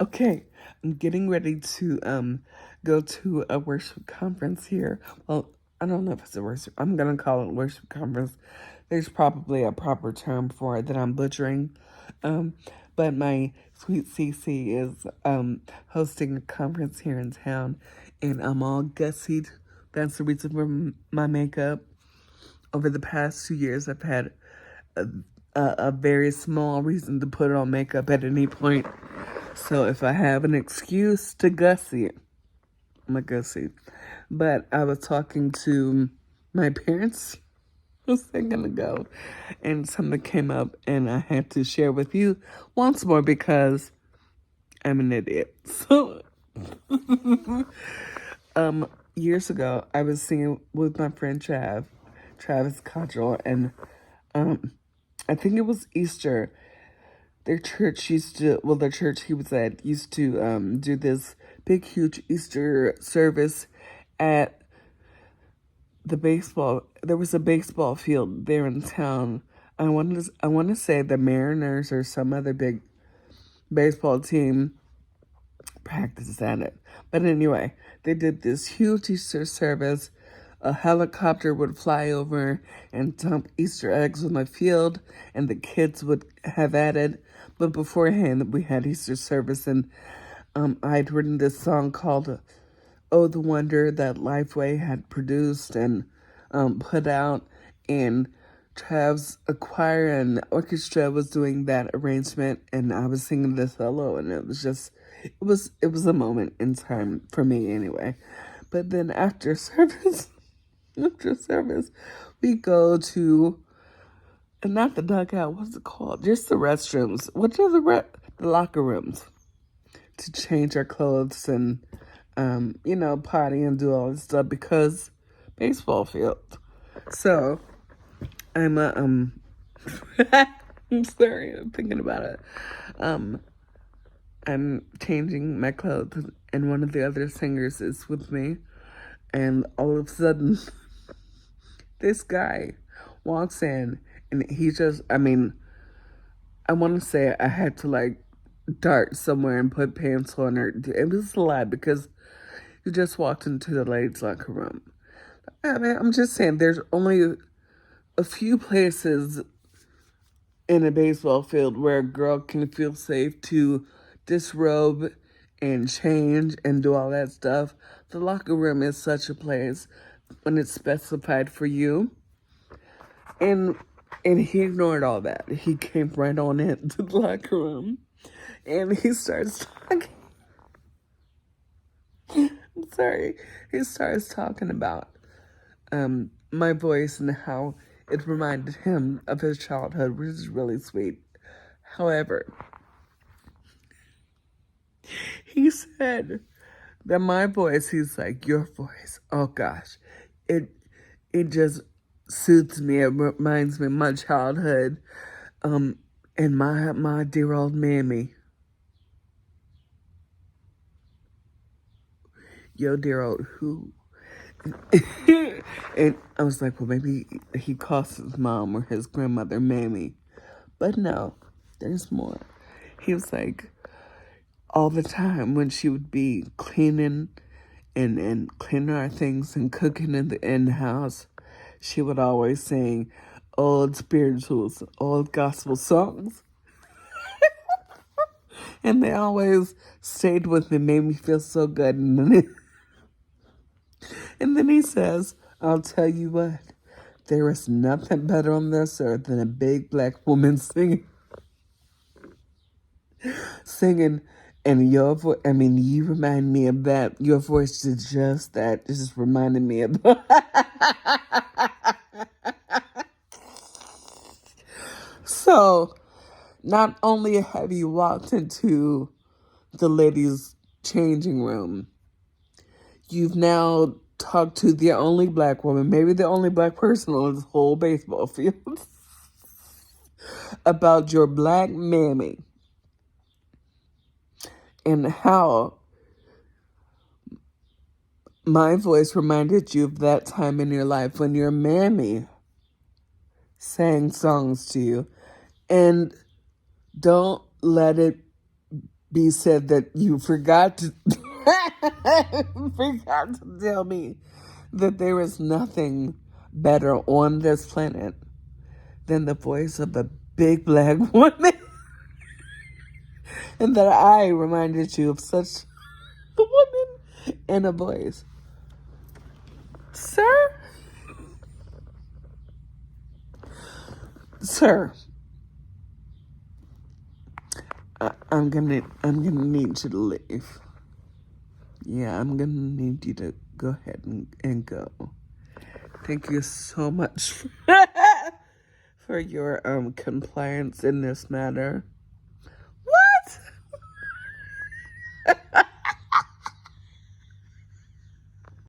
Okay, I'm getting ready to go to a worship conference here. Well, I don't know if it's a worship. I'm gonna call it a worship conference. There's probably a proper term for it that I'm butchering. Um, but my sweet Cece is hosting a conference here in town, and I'm all gussied. That's the reason for my makeup. Over the past 2 years, I've had a, a very small reason to put on makeup at any point. So if I have an excuse to gussy, I'm a gussy. But I was talking to my parents a second ago, and something came up, and I had to share with you once more because I'm an idiot. So, years ago, I was singing with my friend Travis Cottrell, and I think it was Easter. Their church used to, well, the church he was at used to do this big, huge Easter service at the baseball. There was a baseball field there in town. I want to say the Mariners or some other big baseball team practiced at it. But anyway, they did this huge Easter service. A helicopter would fly over and dump Easter eggs on the field, and the kids would have at it. But beforehand, we had Easter service, and I'd written this song called "Oh, the Wonder" that Lifeway had produced and put out, and Trav's a choir and orchestra was doing that arrangement, and I was singing the solo, and it was just, it was a moment in time for me anyway. But then after service, after service, we go to not the dugout. What's it called? Just the restrooms. What are the locker rooms to change our clothes and party and do all this stuff because baseball field. So I'm I'm sorry, I'm thinking about it. Um, I'm changing my clothes, and one of the other singers is with me, and all of a sudden, this guy walks in, and he just, I mean, I want to say I had to like dart somewhere and put pants on, or it was a lot because he just walked into the ladies' locker room. I mean, I'm just saying, there's only a few places in a baseball field where a girl can feel safe to disrobe and change and do all that stuff. The locker room is such a place when it's specified for you. And he ignored all that. He came right on into the locker room and he starts talking. I'm sorry. He starts talking about my voice and how it reminded him of his childhood, which is really sweet. However, he said that my voice, he's like, your voice, oh gosh, it just suits me. It reminds me of my childhood, and my dear old mammy. Yo, dear old who? And I was like, well, maybe he calls his mom or his grandmother Mammy. But no, there's more. He was like, all the time when she would be cleaning and cleaning our things and cooking in the house, she would always sing old spirituals, old gospel songs. And they always stayed with me, made me feel so good. And then he says, I'll tell you what, there is nothing better on this earth than a big black woman singing, and your voice, I mean, you remind me of that. Your voice is just that. It just reminded me of So, not only have you walked into the ladies' changing room, you've now talked to the only black woman, maybe the only black person on this whole baseball field, about your black mammy and how my voice reminded you of that time in your life when your mammy sang songs to you. And don't let it B said that you forgot to forgot to tell me that there is nothing better on this planet than the voice of a big black woman, and that I reminded you of such a woman and a voice. Sir? Sir, I'm gonna need you to leave. Yeah, I'm gonna need you to go ahead and go. Thank you so much for your compliance in this matter.